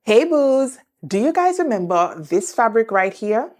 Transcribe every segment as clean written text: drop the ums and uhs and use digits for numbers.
Hey boos, do you guys remember this fabric right here?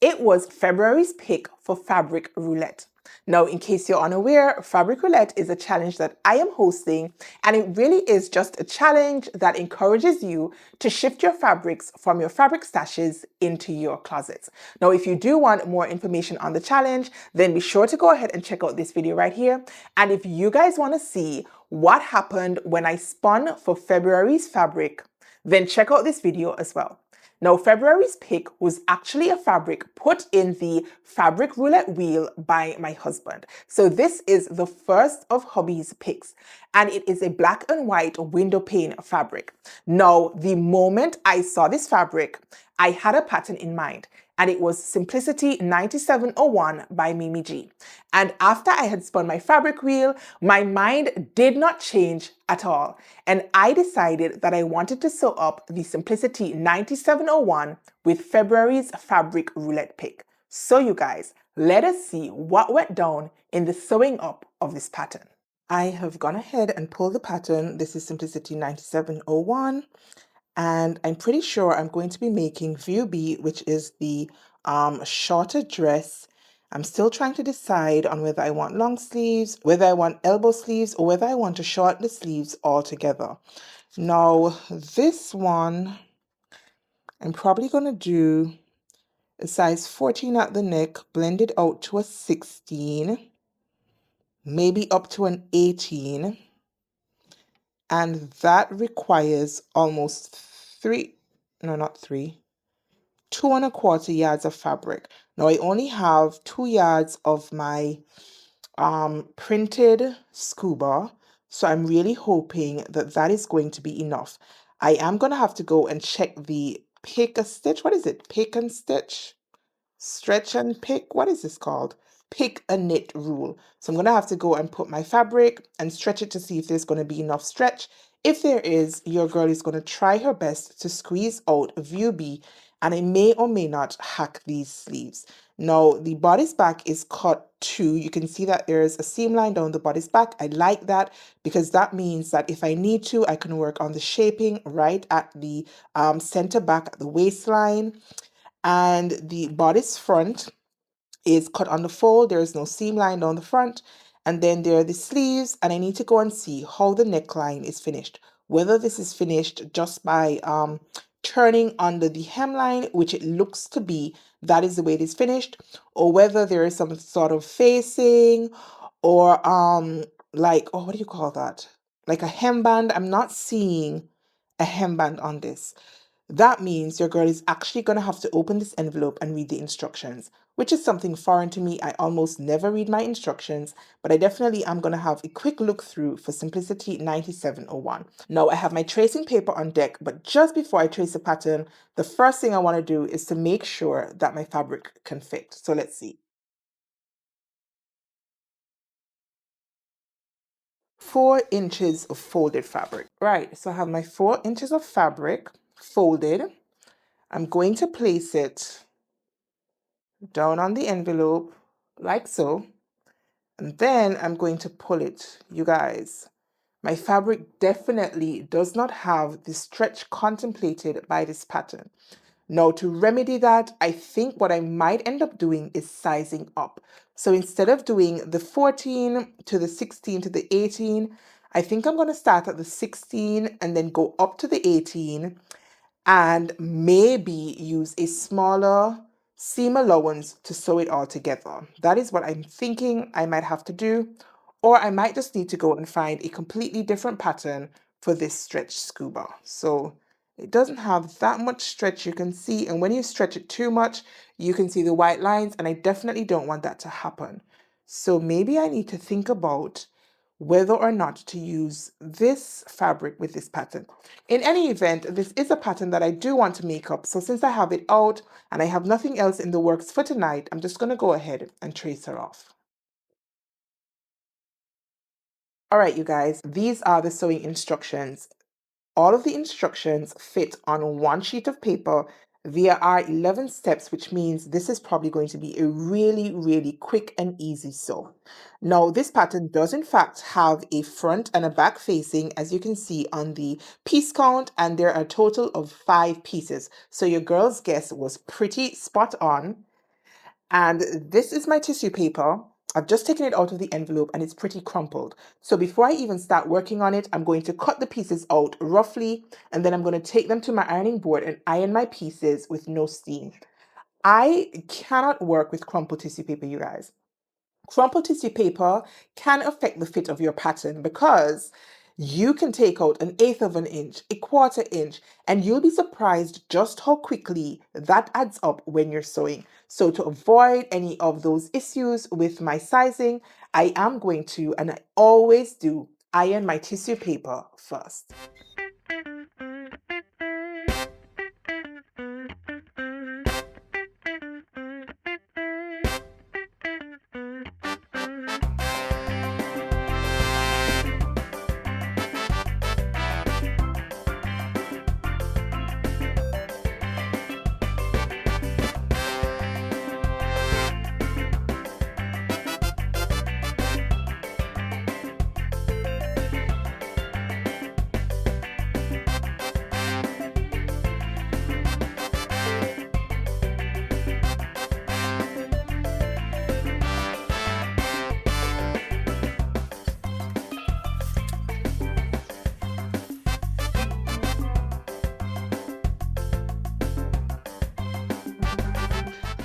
It was February's pick for Fabric Roulette. Now, in case you're unaware, Fabric Roulette is a challenge that I am hosting, and it really is just a challenge that encourages you to shift your fabrics from your fabric stashes into your closets. Now, if you do want more information on the challenge, then be sure to go ahead and check out this video right here. And if you guys want to see what happened when I spun for February's fabric, then check out this video as well. Now, February's pick was actually a fabric put in the fabric roulette wheel by my husband. So this is the first of hubby's picks, and it is a black and white window pane fabric. Now, the moment I saw this fabric, I had a pattern in mind, and it was Simplicity 9701 by Mimi G. And after I had spun my fabric wheel, my mind did not change at all. And I decided that I wanted to sew up the Simplicity 9701 with February's fabric roulette pick. So you guys, let us see what went down in the sewing up of this pattern. I have gone ahead and pulled the pattern. This is Simplicity 9701. And I'm pretty sure I'm going to be making View B, which is the shorter dress. I'm still trying to decide on whether I want long sleeves, whether I want elbow sleeves, or whether I want to shorten the sleeves altogether. Now, this one, I'm probably going to do a size 14 at the neck, blend it out to a 16, maybe up to an 18. And that requires almost 2¼ yards of fabric. Now I only have 2 yards of my printed scuba, so I'm really hoping that that is going to be enough. I am going to have to go and check the pick a stitch. What is it? Pick and stitch? Stretch and pick? What is this called? Pick a knit rule. So I'm going to have to go and put my fabric and stretch it to see if there's going to be enough stretch. If there is, your girl is going to try her best to squeeze out View B, and I may or may not hack these sleeves. Now, the bodice back is cut too. You can see that there's a seam line down the bodice back. I like that because that means that if I need to, I can work on the shaping right at the center back at the waistline. And the bodice front is cut on the fold. There is no seam line down the front. And then there are the sleeves, and I need to go and see how the neckline is finished. Whether this is finished just by turning under the hemline, which it looks to be, that is the way it is finished, or whether there is some sort of facing or like, oh, what do you call that? Like a hemband. I'm not seeing a hemband on this. That means your girl is actually going to have to open this envelope and read the instructions, which is something foreign to me. I almost never read my instructions, but I definitely am going to have a quick look through for Simplicity 9701. Now, I have my tracing paper on deck, but just before I trace the pattern, the first thing I want to do is to make sure that my fabric can fit. So let's see. 4 inches of folded fabric. Right, so I have my 4 inches of fabric folded. I'm going to place it down on the envelope like so, and then I'm going to pull it. You guys, my fabric definitely does not have the stretch contemplated by this pattern. Now, to remedy that, I think what I might end up doing is sizing up. So instead of doing the 14 to the 16 to the 18, I think I'm going to start at the 16 and then go up to the 18 and maybe use a smaller seam allowance to sew it all together. That is what I'm thinking I might have to do, or I might just need to go and find a completely different pattern for this stretch scuba. So it doesn't have that much stretch, you can see, and when you stretch it too much, you can see the white lines, and I definitely don't want that to happen. So maybe I need to think about whether or not to use this fabric with this pattern. In any event, this is a pattern that I do want to make up. So since I have it out and I have nothing else in the works for tonight, I'm just going to go ahead and trace her off. All right, you guys, these are the sewing instructions. All of the instructions fit on one sheet of paper. There are 11 steps, which means this is probably going to be a really, really quick and easy sew. Now, this pattern does in fact have a front and a back facing, as you can see on the piece count, and there are a total of 5 pieces. So your girl's guess was pretty spot on. And this is my tissue paper. I've just taken it out of the envelope and it's pretty crumpled. So before I even start working on it, I'm going to cut the pieces out roughly, and then I'm going to take them to my ironing board and iron my pieces with no steam. I cannot work with crumpled tissue paper, you guys. Crumpled tissue paper can affect the fit of your pattern because you can take out an eighth of an inch, a quarter inch, and you'll be surprised just how quickly that adds up when you're sewing. So to avoid any of those issues with my sizing, I am going to, and I always do, iron my tissue paper first.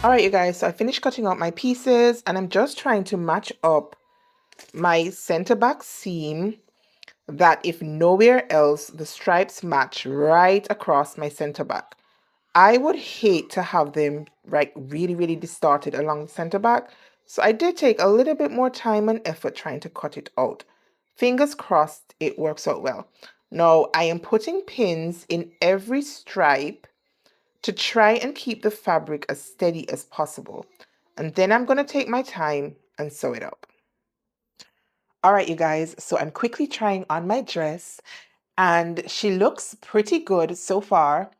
All right, you guys, so I finished cutting out my pieces and I'm just trying to match up my center back seam that if nowhere else, the stripes match right across my center back. I would hate to have them like really, really distorted along the center back. So I did take a little bit more time and effort trying to cut it out. Fingers crossed it works out well. Now I am putting pins in every stripe to try and keep the fabric as steady as possible. And then I'm going to take my time and sew it up. All right, you guys, so I'm quickly trying on my dress and she looks pretty good so far.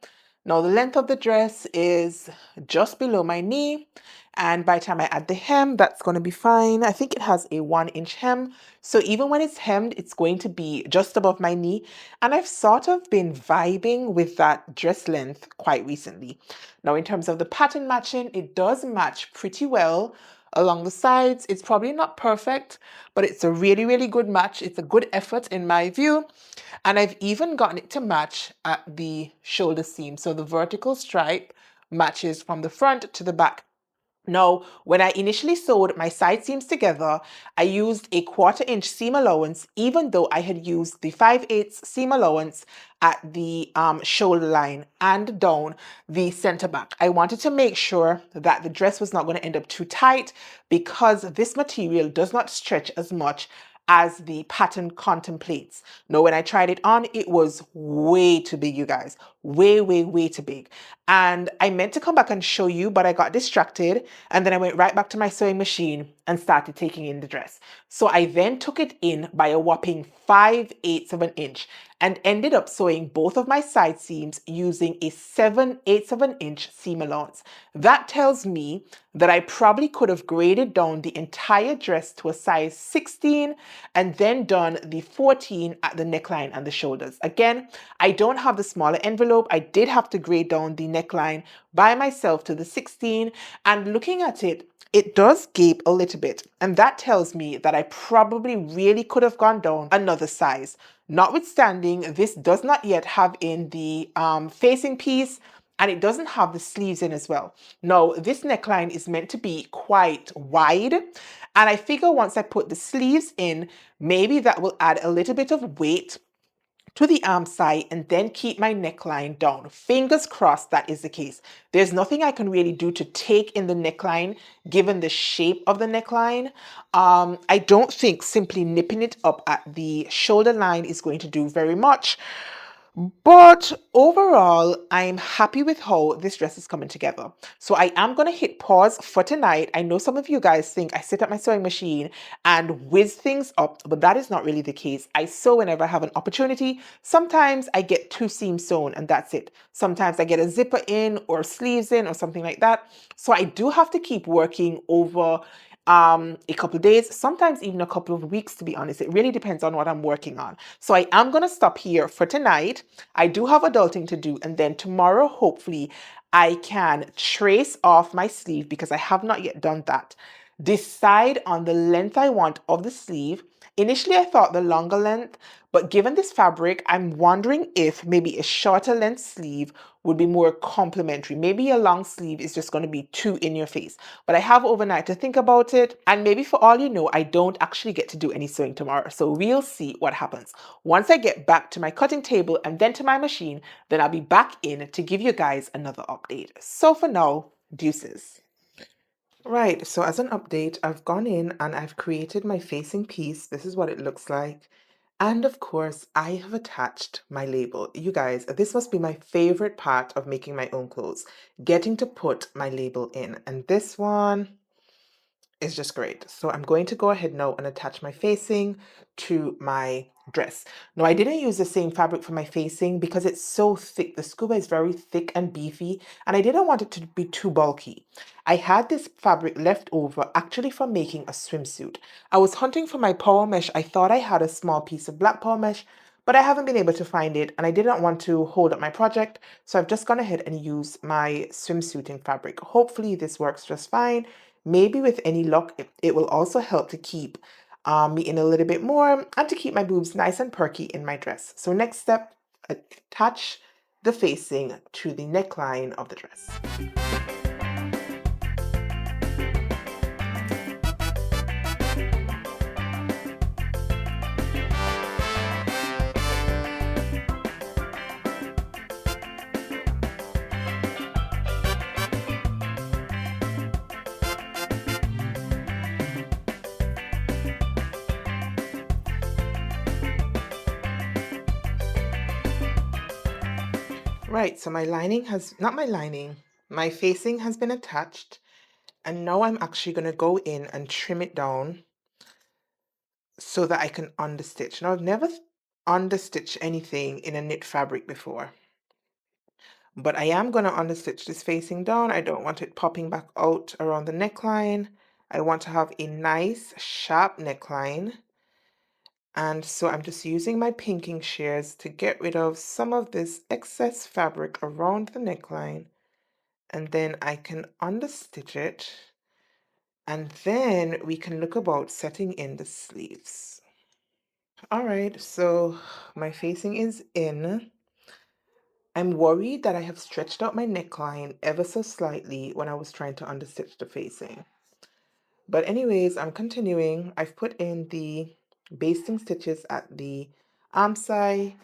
Now the length of the dress is just below my knee, and by the time I add the hem, that's going to be fine. I think it has a 1-inch hem, so even when it's hemmed, it's going to be just above my knee, and I've sort of been vibing with that dress length quite recently. Now in terms of the pattern matching, it does match pretty well along the sides. It's probably not perfect, but it's a really, really good match. It's a good effort in my view. And I've even gotten it to match at the shoulder seam. So the vertical stripe matches from the front to the back. Now, when I initially sewed my side seams together, I used a 1/4 inch seam allowance, even though I had used the 5/8 seam allowance at the shoulder line and down the center back. I wanted to make sure that the dress was not going to end up too tight because this material does not stretch as much as the pattern contemplates. Now, when I tried it on, it was way too big, you guys. Way, way, way too big. And I meant to come back and show you, but I got distracted. And then I went right back to my sewing machine and started taking in the dress. So I then took it in by a whopping 5/8 of an inch and ended up sewing both of my side seams using a 7/8 of an inch seam allowance. That tells me that I probably could have graded down the entire dress to a size 16 and then done the 14 at the neckline and the shoulders. Again, I don't have the smaller envelope. I did have to grade down the neckline by myself to the 16, and looking at it, it does gape a little bit, and that tells me that I probably really could have gone down another size. Notwithstanding, this does not yet have in the facing piece, and it doesn't have the sleeves in as well. Now, this neckline is meant to be quite wide, and I figure once I put the sleeves in, maybe that will add a little bit of weight to the arm side and then keep my neckline down. Fingers crossed that is the case. There's nothing I can really do to take in the neckline given the shape of the neckline. I don't think simply nipping it up at the shoulder line is going to do very much. But overall, I'm happy with how this dress is coming together. So I am going to hit pause for tonight. I know some of you guys think I sit at my sewing machine and whiz things up, but that is not really the case. I sew whenever I have an opportunity. Sometimes I get 2 seams sewn and that's it. Sometimes I get a zipper in or sleeves in or something like that. So I do have to keep working over a couple of days, sometimes even a couple of weeks, to be honest. It really depends on what I'm working on. So I am going to stop here for tonight. I do have adulting to do, and then tomorrow, hopefully, I can trace off my sleeve because I have not yet done that. Decide on the length I want of the sleeve. Initially, I thought the longer length, but given this fabric, I'm wondering if maybe a shorter length sleeve would be more complimentary. Maybe a long sleeve is just going to be too in your face. But I have overnight to think about it. And maybe for all you know, I don't actually get to do any sewing tomorrow. So we'll see what happens. Once I get back to my cutting table and then to my machine, then I'll be back in to give you guys another update. So for now, deuces. Right, so as an update, I've gone in and I've created my facing piece. This is what it looks like. And of course, I have attached my label. You guys, this must be my favorite part of making my own clothes, getting to put my label in. And this one is just great. So I'm going to go ahead now and attach my facing to my dress. Now, I didn't use the same fabric for my facing because it's so thick. The scuba is very thick and beefy, and I didn't want it to be too bulky. I had this fabric left over actually from making a swimsuit. I was hunting for my power mesh. I thought I had a small piece of black power mesh, but I haven't been able to find it, and I didn't want to hold up my project, so I've just gone ahead and used my swimsuiting fabric. Hopefully this works just fine. Maybe with any luck, it will also help to keep me in a little bit more and to keep my boobs nice and perky in my dress. So next step, attach the facing to the neckline of the dress. Right, so my lining has, not my lining, my facing has been attached, and now I'm actually going to go in and trim it down so that I can understitch. Now, I've never understitched anything in a knit fabric before, but I am going to understitch this facing down. I don't want it popping back out around the neckline. I want to have a nice sharp neckline. And so I'm just using my pinking shears to get rid of some of this excess fabric around the neckline. And then I can understitch it. And then we can look about setting in the sleeves. All right, so my facing is in. I'm worried that I have stretched out my neckline ever so slightly when I was trying to understitch the facing. But anyways, I'm continuing. I've put in the basting stitches at the arm side,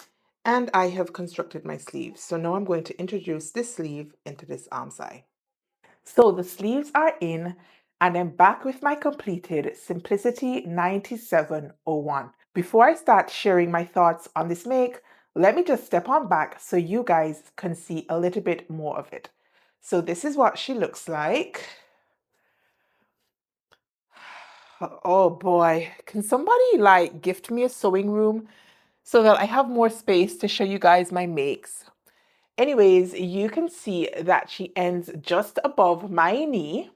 and I have constructed my sleeves. So now I'm going to introduce this sleeve into this arm side. So the sleeves are in, and I'm back with my completed Simplicity 9701. Before I start sharing my thoughts on this make, let me just step on back so you guys can see a little bit more of it. So this is what she looks like. Oh boy, can somebody like gift me a sewing room so that I have more space to show you guys my makes? Anyways, you can see that she ends just above my knee.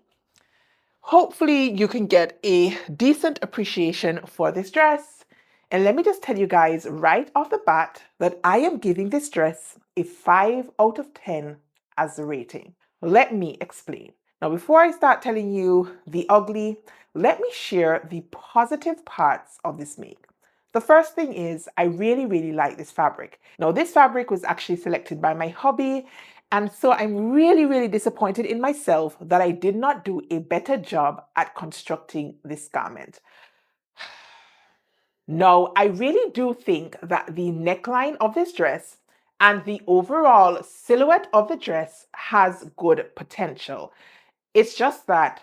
Hopefully you can get a decent appreciation for this dress. And let me just tell you guys right off the bat that I am giving this dress a 5 out of 10 as the rating. Let me explain. Now, before I start telling you the ugly, let me share the positive parts of this make. The first thing is I really, really like this fabric. Now, this fabric was actually selected by my hubby, and so I'm really, really disappointed in myself that I did not do a better job at constructing this garment. No, I really do think that the neckline of this dress and the overall silhouette of the dress has good potential. It's just that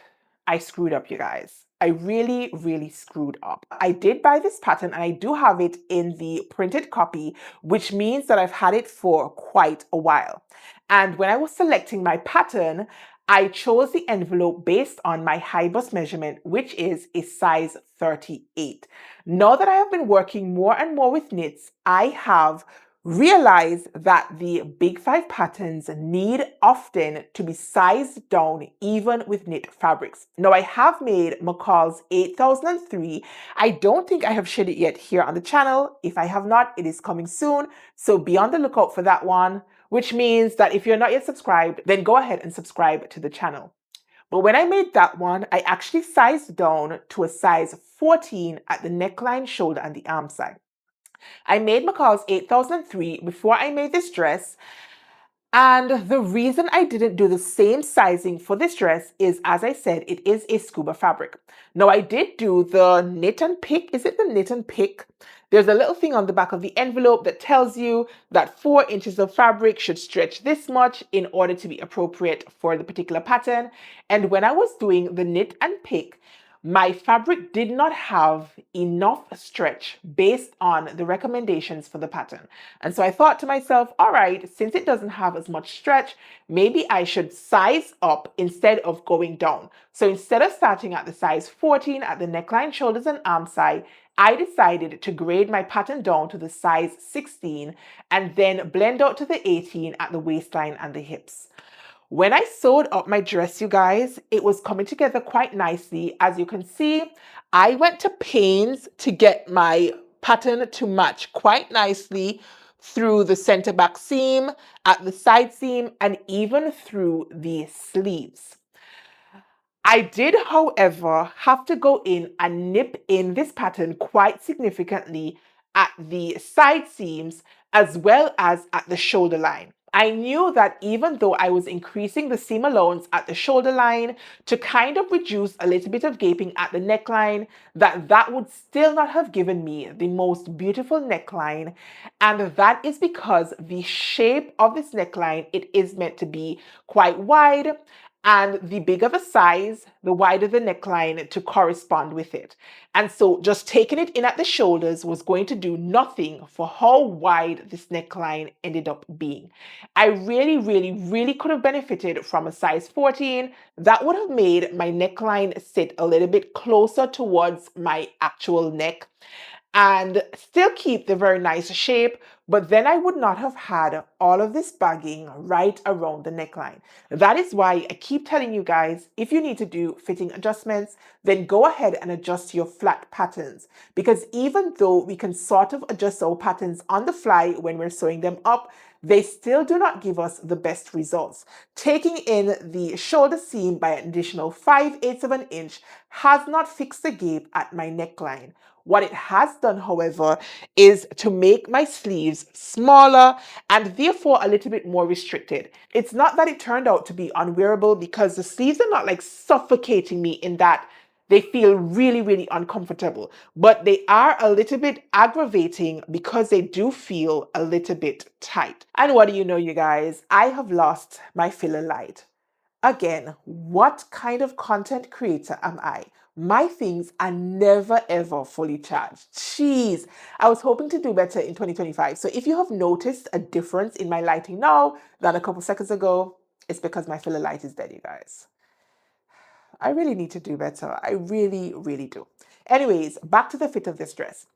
I screwed up, you guys. I really, really screwed up. I did buy this pattern and I do have it in the printed copy, which means that I've had it for quite a while. And when I was selecting my pattern, I chose the envelope based on my high bust measurement, which is a size 38. Now that I have been working more and more with knits, I have realize that the Big Five patterns need often to be sized down even with knit fabrics. Now I have made McCall's 8003. I don't think I have shared it yet here on the channel. If I have not, it is coming soon. So be on the lookout for that one, which means that if you're not yet subscribed, then go ahead and subscribe to the channel. But when I made that one, I actually sized down to a size 14 at the neckline, shoulder, and the arm side. I made McCall's 8003 before I made this dress. And the reason I didn't do the same sizing for this dress is, as I said, it is a scuba fabric. Now, I did do the knit and pick. Is it the knit and pick? There's a little thing on the back of the envelope that tells you that 4 inches of fabric should stretch this much in order to be appropriate for the particular pattern. And when I was doing the knit and pick, my fabric did not have enough stretch based on the recommendations for the pattern. And so I thought to myself, all right, since it doesn't have as much stretch, maybe I should size up instead of going down. So instead of starting at the size 14 at the neckline, shoulders, and arm side, I decided to grade my pattern down to the size 16 and then blend out to the 18 at the waistline and the hips. When I sewed up my dress, you guys, it was coming together quite nicely. As you can see, I went to pains to get my pattern to match quite nicely through the center back seam, at the side seam, and even through the sleeves. I did, however, have to go in and nip in this pattern quite significantly at the side seams as well as at the shoulder line. I knew that even though I was increasing the seam allowance at the shoulder line to kind of reduce a little bit of gaping at the neckline, that would still not have given me the most beautiful neckline. And that is because the shape of this neckline, it is meant to be quite wide, and the bigger the size, the wider the neckline to correspond with it. And so just taking it in at the shoulders was going to do nothing for how wide this neckline ended up being. I really, really, really could have benefited from a size 14. That would have made my neckline sit a little bit closer towards my actual neck and still keep the very nice shape, but then I would not have had all of this bagging right around the neckline. That is why I keep telling you guys, if you need to do fitting adjustments, then go ahead and adjust your flat patterns. Because even though we can sort of adjust our patterns on the fly when we're sewing them up, they still do not give us the best results. Taking in the shoulder seam by an additional 5/8 of an inch has not fixed the gape at my neckline. What it has done, however, is to make my sleeves smaller and therefore a little bit more restricted. It's not that it turned out to be unwearable, because the sleeves are not like suffocating me in that they feel really, really uncomfortable, but they are a little bit aggravating because they do feel a little bit tight. And what do you know, you guys? I have lost my filler light. Again, what kind of content creator am I? My things are never ever fully charged. Jeez, I was hoping to do better in 2025. So if you have noticed a difference in my lighting now than a couple seconds ago, it's because my filler light is dead, you guys. I really need to do better. I really, really do. Anyways, back to the fit of this dress.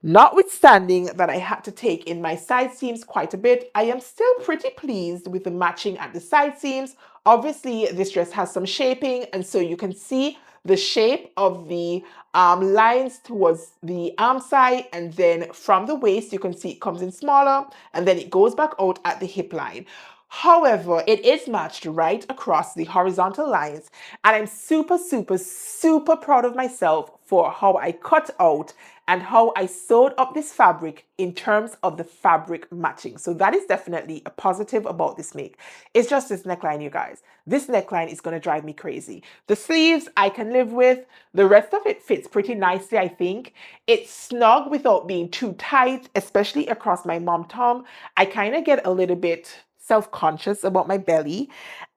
Notwithstanding that I had to take in my side seams quite a bit, I am still pretty pleased with the matching at the side seams. Obviously, this dress has some shaping, and so you can see the shape of the lines towards the arm side, and then from the waist, you can see it comes in smaller, and then it goes back out at the hip line. However, it is matched right across the horizontal lines, and I'm super, super, super proud of myself for how I cut out and how I sewed up this fabric in terms of the fabric matching. So that is definitely a positive about this make. It's just this neckline, you guys. This neckline is going to drive me crazy. The sleeves I can live with. The rest of it fits pretty nicely, I think. It's snug without being too tight, especially across my mom tom. I kind of get a little bit self-conscious about my belly.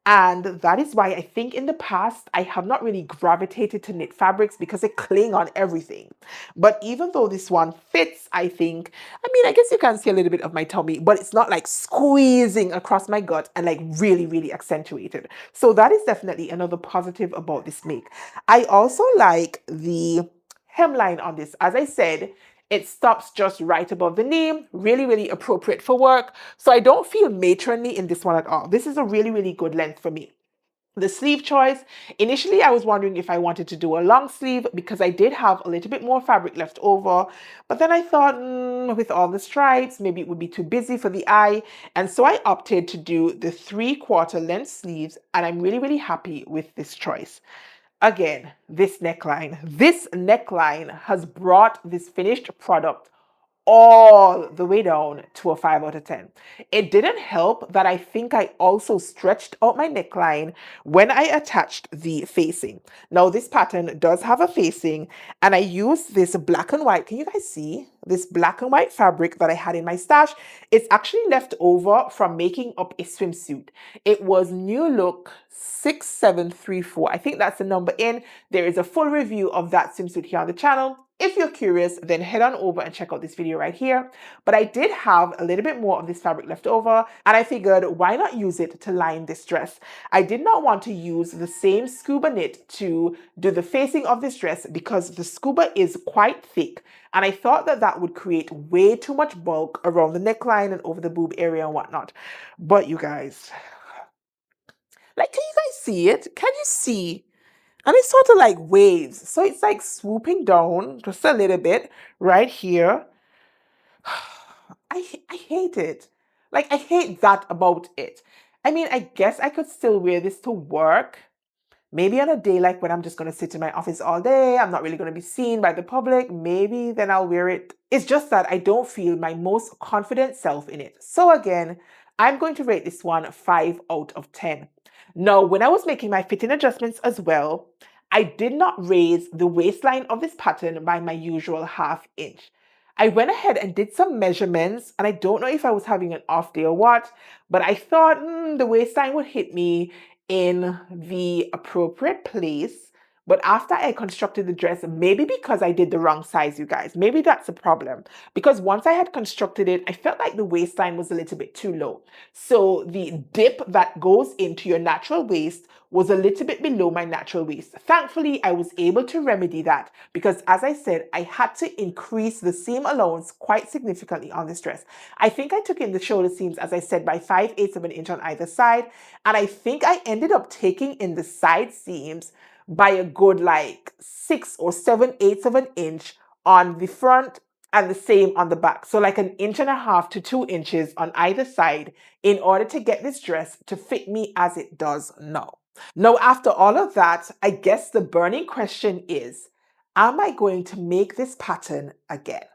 And that is why I think in the past I have not really gravitated to knit fabrics because they cling on everything. But even though this one fits, I think, I mean, I guess you can see a little bit of my tummy, but it's not like squeezing across my gut and like really, really accentuated. So that is definitely another positive about this make. I also like the hemline on this. As I said, it stops just right above the knee, really, really appropriate for work. So I don't feel matronly in this one at all. This is a really, really good length for me. The sleeve choice, initially I was wondering if I wanted to do a long sleeve because I did have a little bit more fabric left over, but then I thought with all the stripes, maybe it would be too busy for the eye. And so I opted to do the 3/4 length sleeves, and I'm really, really happy with this choice. Again, this neckline has brought this finished product all the way down to a 5 out of 10. It didn't help that I think I also stretched out my neckline when I attached the facing. Now, this pattern does have a facing, and I used this black and white. Can you guys see this black and white fabric that I had in my stash? It's actually left over from making up a swimsuit. It was New Look 6734. I think that's the number in. There is a full review of that swimsuit here on the channel. If you're curious, then head on over and check out this video right here. But I did have a little bit more of this fabric left over, and I figured why not use it to line this dress. I did not want to use the same scuba knit to do the facing of this dress because the scuba is quite thick, and I thought that that would create way too much bulk around the neckline and over the boob area and whatnot. But you guys, like, can you guys see it? Can you see? And it's sort of like waves. So it's like swooping down just a little bit right here. I hate it. Like, I hate that about it. I mean, I guess I could still wear this to work. Maybe on a day like when I'm just going to sit in my office all day, I'm not really going to be seen by the public, maybe then I'll wear it. It's just that I don't feel my most confident self in it. So again, I'm going to rate this one 5 out of 10. Now, when I was making my fitting adjustments as well, I did not raise the waistline of this pattern by my usual 1/2 inch. I went ahead and did some measurements, and I don't know if I was having an off day or what, but I thought the waistline would hit me in the appropriate place. But after I constructed the dress, maybe because I did the wrong size, you guys, maybe that's a problem. Because once I had constructed it, I felt like the waistline was a little bit too low. So the dip that goes into your natural waist was a little bit below my natural waist. Thankfully, I was able to remedy that because, as I said, I had to increase the seam allowance quite significantly on this dress. I think I took in the shoulder seams, as I said, by 5/8 of an inch on either side, and I think I ended up taking in the side seams by a good like 6 or 7/8 of an inch on the front and the same on the back. So like 1.5 to 2 inches on either side in order to get this dress to fit me as it does now. Now, after all of that, I guess the burning question is, am I going to make this pattern again?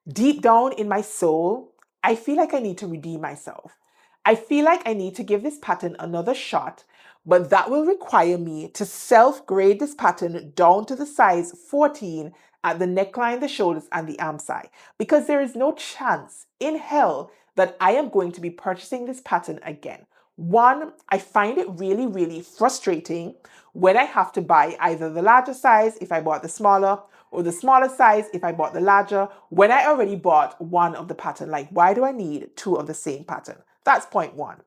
Deep down in my soul, I feel like I need to redeem myself. I feel like I need to give this pattern another shot, but that will require me to self-grade this pattern down to the size 14 at the neckline, the shoulders, and the arm side, because there is no chance in hell that I am going to be purchasing this pattern again. One, I find it really, really frustrating when I have to buy either the larger size if I bought the smaller, or the smaller size if I bought the larger, when I already bought one of the pattern. Like, why do I need two of the same pattern? That's point one.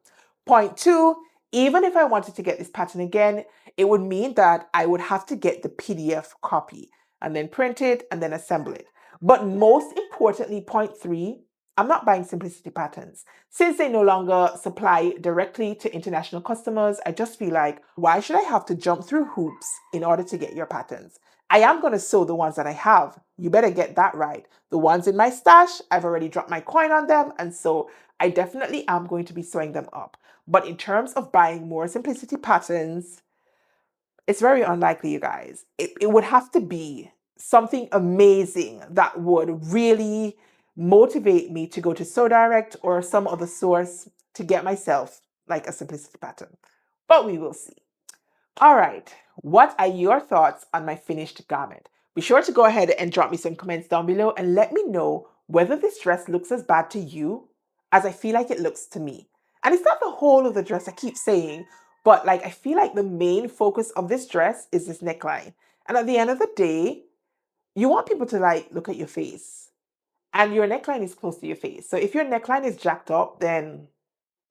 Point two, even if I wanted to get this pattern again, it would mean that I would have to get the PDF copy and then print it and then assemble it. But most importantly, point three, I'm not buying Simplicity patterns. Since they no longer supply directly to international customers, I just feel like, why should I have to jump through hoops in order to get your patterns? I am going to sew the ones that I have. You better get that right. The ones in my stash, I've already dropped my coin on them, and so I definitely am going to be sewing them up. But in terms of buying more Simplicity patterns, it's very unlikely, you guys. It would have to be something amazing that would really motivate me to go to Sew Direct or some other source to get myself like a Simplicity pattern. But we will see. All right, what are your thoughts on my finished garment? Be sure to go ahead and drop me some comments down below and let me know whether this dress looks as bad to you as I feel like it looks to me. And it's not the whole of the dress, I keep saying, But like, I feel like the main focus of this dress is this neckline. And at the end of the day, you want people to like look at your face. And your neckline is close to your face. So if your neckline is jacked up, then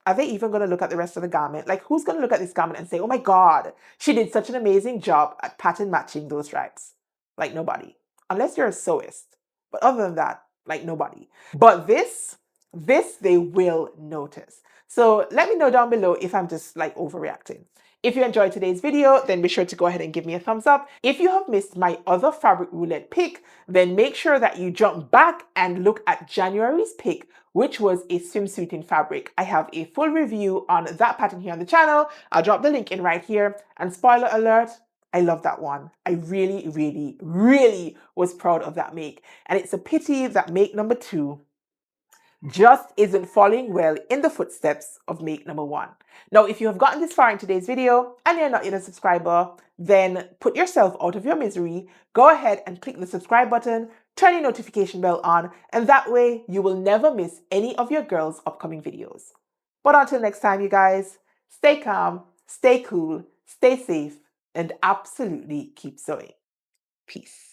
are they even going to look at the rest of the garment? Like, who's going to look at this garment and say, oh my God, she did such an amazing job at pattern matching those stripes? Like, nobody. Unless you're a sewist. But other than that, like, nobody. But this they will notice. So let me know down below if I'm just like overreacting. If you enjoyed today's video, then be sure to go ahead and give me a thumbs up. If you have missed my other fabric roulette pick, then make sure that you jump back and look at January's pick, which was a swimsuit in fabric. I have a full review on that pattern here on the channel. I'll drop the link in right here. And spoiler alert, I love that one. I really, really, really was proud of that make. And it's a pity that make number 2 just isn't following well in the footsteps of make number 1. Now, if you have gotten this far in today's video and you're not yet a subscriber, then put yourself out of your misery. Go ahead and click the subscribe button, turn your notification bell on, and that way you will never miss any of your girls' upcoming videos. But until next time, you guys, stay calm, stay cool, stay safe, and absolutely keep sewing. Peace.